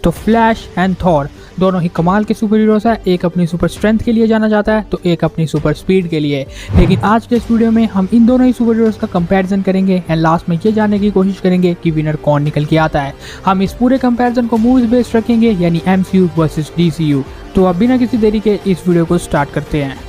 तो flash and Thor दोनों ही कमाल के सुपर हीरोज है। एक अपनी सुपर स्ट्रेंथ के लिए जाना जाता है तो एक अपनी सुपर स्पीड के लिए। लेकिन आज के इस वीडियो में हम इन दोनों ही सुपर हीरोज का कंपैरिजन करेंगे एंड लास्ट में ये जानने की कोशिश करेंगे कि विनर कौन निकल के आता है। हम इस पूरे कंपैरिजन को मूवीज बेस्ड रखेंगे, यानी MCU वर्सेस DCU। तो अब बिना किसी देरी के इस वीडियो को स्टार्ट करते हैं।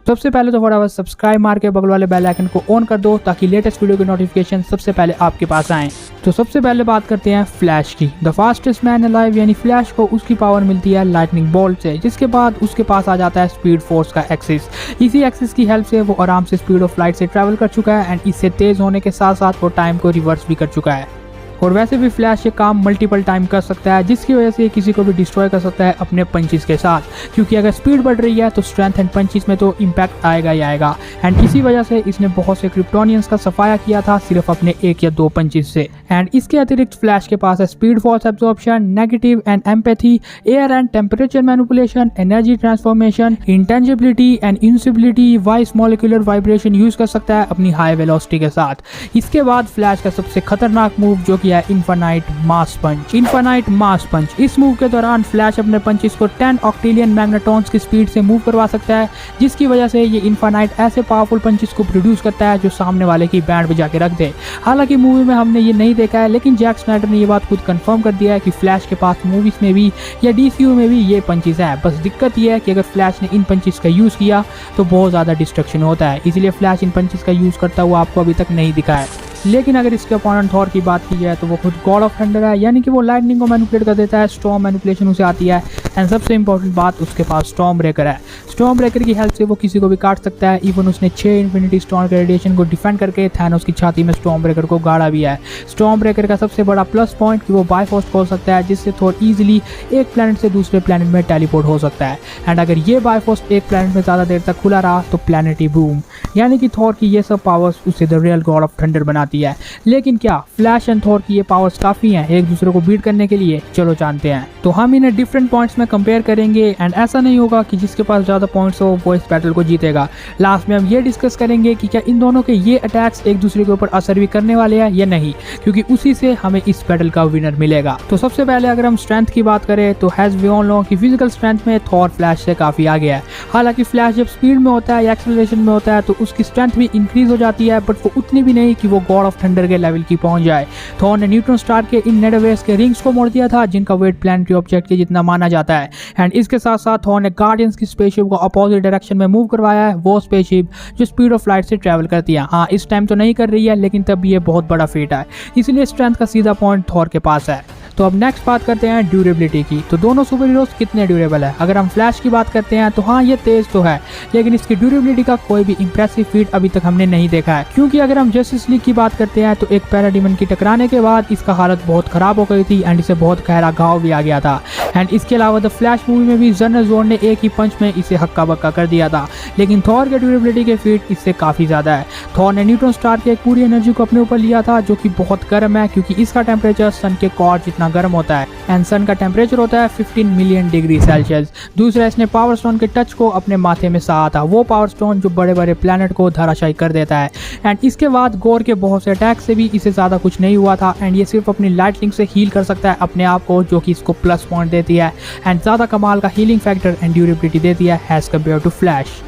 सबसे पहले तो फटाफट सब्सक्राइब मार के बगल वाले बेल आइकन को ऑन कर दो ताकि लेटेस्ट वीडियो की नोटिफिकेशन सबसे पहले आपके पास आए। तो सबसे पहले बात करते हैं फ्लैश की। द फास्टेस्ट मैन अलाइव यानी फ्लैश को उसकी पावर मिलती है लाइटनिंग बोल्ट से, जिसके बाद उसके पास आ जाता है स्पीड फोर्स का एक्सिस। इसी एक्सिस की हेल्प से वो आराम से स्पीड ऑफ लाइट से ट्रैवल कर चुका है एंड इससे तेज होने के साथ साथ वो टाइम को रिवर्स भी कर चुका है। और वैसे भी फ्लैश ये काम मल्टीपल टाइम कर सकता है, जिसकी वजह से किसी को भी डिस्ट्रॉय कर सकता है अपने पंचेस के साथ, क्योंकि अगर स्पीड बढ़ रही है तो स्ट्रेंथ एंड पंचेस में तो इम्पैक्ट आएगा ही आएगा। एंड इसी वजह से इसने बहुत से क्रिप्टोनियंस का सफाया किया था सिर्फ अपने 1 या 2 पंचेस से। एंड इसके अतिरिक्त फ्लैश के पास है speed force absorption, negative and empathy, air and temperature manipulation, energy transformation, intangibility and invisibility, voice molecular vibration use कर सकता है अपनी हाई वेलोसिटी के साथ। इसके बाद फ्लैश का सबसे खतरनाक मूव जो कि है इनफाइनाइट मास पंच। इनफाइनाइट मास पंच, इस मूव के दौरान फ्लैश अपने पंचेस को 10 ऑक्टेलियन मैग्नेट्रॉन्स की स्पीड से मूव करवा सकता है, जिसकी वजह से ये इनफाइनाइट ऐसे पावरफुल पंचेस को प्रोड्यूस करता है जो सामने वाले की बैंड बजा के रख दे। हालांकि मूवी में हमने ये नहीं देखा है, लेकिन जैक स्नाइडर ने ये बात खुद कंफर्म कर दिया है कि फ्लैश के पास मूवीज में भी या DCU में भी ये पंचेस है। बस दिक्कत ये है कि अगर फ्लैश ने इन पंचेस का यूज किया तो बहुत ज्यादा डिस्ट्रक्शन होता है, इसलिए फ्लैश इन पंचेस का यूज करता हुआ आपको अभी तक नहीं दिखा है। लेकिन अगर इसके अपोनेंट थॉर की बात की जाए तो वो खुद गॉड ऑफ थंडर है, यानी कि वो लाइटनिंग को मैनिपुलेट कर देता है, स्टॉर्म मैनिपुलेशन उसे आती है। एंड सबसे इंपॉर्टेंट बात, उसके पास स्टॉर्म ब्रेकर है। स्टॉर्म ब्रेकर की हेल्प से वो किसी को भी काट सकता है। इवन उसने 6 इन्फिनिटी स्टोन के रेडिएशन को डिफेंड करके थैनोस की छाती में स्टॉर्म ब्रेकर को गाड़ा भी है। स्टॉर्म ब्रेकर का सबसे बड़ा प्लस पॉइंट कि वो बायफोस्ट खोल सकता है, जिससे थॉर इजीली एक प्लैनेट से दूसरे प्लैनेट में टेलीपोर्ट हो सकता है। एंड अगर ये बायफोस्ट एक प्लैनेट में ज्यादा देर तक खुला रहा तो प्लैनेटरी बूम, यानी कि थॉर की ये सब पावर्स उसे the real God of thunder बनाती है। लेकिन क्या फ्लैश एंड थॉर की ये पावर्स काफी हैं एक दूसरे को बीट करने के लिए? चलो जानते हैं। तो हम इन्हें डिफरेंट पॉइंट्स में कंपेयर करेंगे एंड ऐसा नहीं होगा कि जिसके पास ज्यादा पॉइंट्स हो वो इस बैटल को जीतेगा। लास्ट में हम ये डिस्कस करेंगे कि क्या इन दोनों के ये अटैक्स एक दूसरे के ऊपर असर भी करने वाले हैं या नहीं, क्योंकि उसी से हमें इस बैटल का विनर मिलेगा। तो सबसे पहले अगर हम स्ट्रेंथ की बात करें तो हैज वी ऑल नो कि फिजिकल स्ट्रेंथ में थॉर फ्लैश से काफी आगे है। हालांकि फ्लैश जब स्पीड में होता है या एक्सेलरेशन में होता है तो उसकी स्ट्रेंथ भी इंक्रीज हो जाती है, बट वो उतनी भी नहीं कि वो गॉड ऑफ थंडर के लेवल की पहुंच जाए। थॉर ने न्यूट्रॉन स्टार के इन नेडरवेस के रिंग्स को मोड़ दिया था, जिनका वेट प्लैनेटरी ऑब्जेक्ट के जितना माना जाता है। एंड इसके साथ साथ थॉर ने गार्डियंस की स्पेसशिप को अपोजिट डायरेक्शन में मूव करवाया है, वो स्पेसशिप जो स्पीड ऑफ लाइट से ट्रैवल करती है। हाँ, इस टाइम तो नहीं कर रही है, लेकिन तब ये बहुत बड़ा फीट है, इसलिए स्ट्रेंथ का सीधा पॉइंट थॉर के पास है। तो अब नेक्स्ट बात करते हैं ड्यूरेबिलिटी की। तो दोनों सुपर हीरोज कितने ड्यूरेबल है? अगर हम फ्लैश की बात करते हैं तो हाँ, ये तेज तो है, लेकिन इसकी ड्यूरेबिलिटी का कोई भी इंप्रेसिव फीट अभी तक हमने नहीं देखा है। क्योंकि अगर हम जस्टिस लीग की बात करते हैं तो एक पैराडीमन की टकराने के बाद इसका हालत बहुत खराब हो गई थी एंड इसे बहुत गहरा घाव भी आ गया था। एंड इसके अलावा द फ्लैश मूवी में भी जनरल जोन ने एक ही पंच में इसे हक्का बक्का कर दिया था। लेकिन थॉर के ड्यूरेबिलिटी के फीट इससे काफी ज्यादा है। थॉर ने न्यूट्रॉन स्टार की एक पूरी एनर्जी को अपने ऊपर लिया था, जो कि बहुत गर्म है, क्योंकि इसका टेम्परेचर सन के कोर जितना गर्म होता है एंड सन का टेम्परेचर होता है 15 मिलियन डिग्री सेल्सियस। दूसरा, इसने पावर स्टोन के टच को अपने माथे में सहा था, वो पावर स्टोन जो बड़े बड़े प्लैनेट को धराशायी कर देता है। एंड इसके बाद गोर के बहुत से अटैक से भी इसे ज्यादा कुछ नहीं हुआ था एंड ये सिर्फ अपनी लाइटनिंग से हील कर सकता है अपने आप को, जो कि इसको प्लस पॉइंट देती है एंड ज्यादा कमाल का हीलिंग फैक्टर एंड ड्यूरेबिलिटी देती है एज कम्पेयर टू फ्लैश।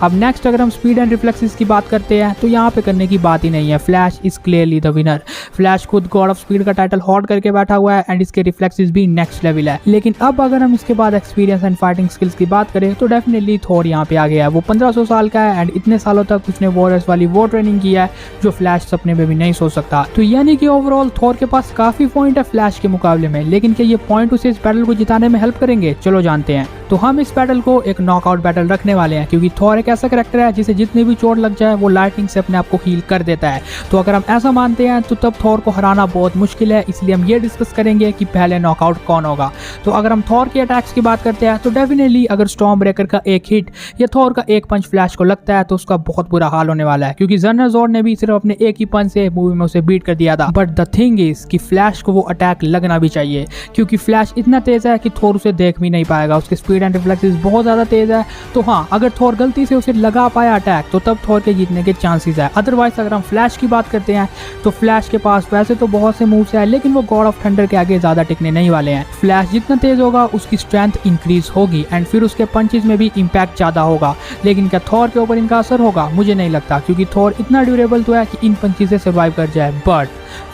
अब नेक्स्ट अगर हम स्पीड एंड रिफ्लेक्सेस की बात करते हैं तो यहाँ पे करने की बात ही नहीं है। Flash is clearly the winner. Flash खुद गॉड ऑफ स्पीड का टाइटल होल्ड करके बैठा हुआ है एंड इसके रिफ्लेक्सेस भी नेक्स्ट लेवल है। लेकिन अब अगर हम इसके बाद एक्सपीरियंस एंड फाइटिंग स्किल्स की बात करें तो डेफिनेटली थॉर यहाँ पे आ गया है। वो 1500 साल का है एंड इतने सालों तक उसने वॉरियर्स वाली वो ट्रेनिंग की है जो फ्लैश सपने में भी नहीं सोच सकता। तो यानी कि ओवरऑल थॉर के पास काफी पॉइंट है फ्लैश के मुकाबले में, लेकिन क्या ये पॉइंट उसे इस बैटल को जिताने में हेल्प करेंगे? चलो जानते हैं। तो हम इस बैटल को एक नॉकआउट बैटल रखने वाले हैं, क्योंकि थॉर एक ऐसा कैरेक्टर है जिसे जितनी भी चोट लग जाए वो लाइटनिंग से अपने आप को हील कर देता है। तो अगर हम ऐसा मानते हैं तो तब थॉर को हराना बहुत मुश्किल है, इसलिए हम ये डिस्कस करेंगे कि पहले नॉकआउट कौन होगा। तो अगर हम थॉर के अटैक्स की बात करते हैं तो डेफिनेटली अगर स्टॉर्म ब्रेकर का एक हिट या थॉर का एक पंच फ्लैश को लगता है तो उसका बहुत बुरा हाल होने वाला है, क्योंकि जनरल जोर्ड ने भी सिर्फ अपने एक ही पंच से मूवी में उसे बीट कर दिया था। बट द थिंग इज कि फ्लैश को वो अटैक लगना भी चाहिए, क्योंकि फ्लैश इतना तेज है कि थॉर उसे देख भी नहीं पाएगा, उसके स्पीड स्पीड एंड रिफ्लेक्सेस बहुत ज़्यादा तेज़ है। तो हाँ, अगर थॉर गलती से उसे लगा पाया अटैक तो तब थॉर के जीतने के चांसेस है। अदरवाइज अगर हम फ्लैश की बात करते हैं तो फ्लैश के पास वैसे तो बहुत से मूव्स है, लेकिन वो गॉड ऑफ थंडर के आगे ज़्यादा टिकने नहीं वाले हैं। फ्लैश जितना तेज होगा उसकी स्ट्रेंथ इंक्रीज होगी एंड फिर उसके पंचेस में भी इम्पैक्ट ज़्यादा होगा। लेकिन क्या थॉर के ऊपर इनका असर होगा? मुझे नहीं लगता, क्योंकि थॉर इतना ड्यूरेबल तो है कि इन पंचेस से सर्वाइव कर जाए। बट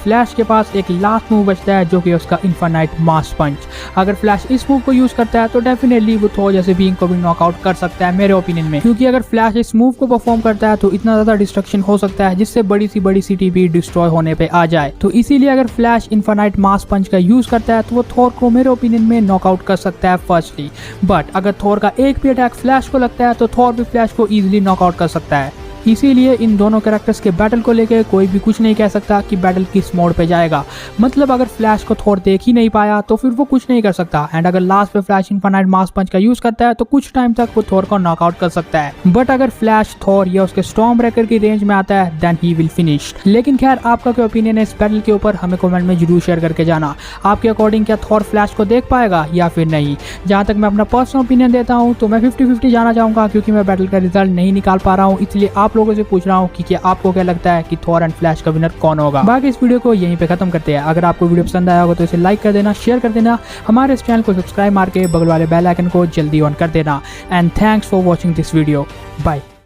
फ्लैश के पास एक लास्ट मूव बचता है जो कि उसका इन्फिनाइट मास पंच। अगर फ्लैश इस मूव को यूज करता है तो डेफिनेटली वो थॉर जैसे बीइंग को भी नॉकआउट कर सकता है मेरे ओपिनियन में, क्योंकि अगर फ्लैश इस मूव को परफॉर्म करता है तो इतना ज्यादा डिस्ट्रक्शन हो सकता है जिससे बड़ी सिटी भी डिस्ट्रॉय होने पे आ जाए। तो इसीलिए अगर फ्लैश इन्फिनाइट मास पंच का यूज करता है तो वो थॉर को मेरे ओपिनियन में नॉकआउट कर सकता है फर्स्टली। बट अगर थॉर का एक भी अटैक फ्लैश को लगता है तो थॉर भी फ्लैश को इजीली नॉकआउट कर सकता है। इसीलिए इन दोनों कैरेक्टर्स के बैटल को लेके कोई भी कुछ नहीं कह सकता कि बैटल किस मोड पे जाएगा। मतलब अगर फ्लैश को थॉर देख ही नहीं पाया तो फिर वो कुछ नहीं कर सकता। एंड अगर लास्ट पे फ्लैश इन्फिनाइट मास पंच का यूज करता है तो कुछ टाइम तक वो थॉर को नॉकआउट कर सकता है। बट अगर फ्लैश थॉर या उसके स्टॉर्म ब्रेकर की रेंज में आता है देन ही विल फिनिश। लेकिन खैर, आपका क्या ओपिनियन है इस बैटल के ऊपर, हमें कमेंट में जरूर शेयर करके जाना। आपके अकॉर्डिंग क्या थॉर फ्लैश को देख पाएगा या फिर नहीं? जहाँ तक मैं अपना पर्सनल ओपिनियन देता हूँ तो मैं 50-50 जाना चाहूंगा, क्योंकि मैं बैटल का रिजल्ट नहीं निकाल पा रहा हूँ। इसलिए आप लोगों से पूछ रहा हूँ कि क्या आपको क्या लगता है कि थॉर एंड फ्लैश का विनर कौन होगा। बाकी इस वीडियो को यहीं पे खत्म करते हैं। अगर आपको वीडियो पसंद आया होगा तो इसे लाइक कर देना, शेयर कर देना, हमारे इस चैनल को सब्सक्राइब मार के बगल वाले बेल आइकन को जल्दी ऑन कर देना। And thanks for watching this video. Bye.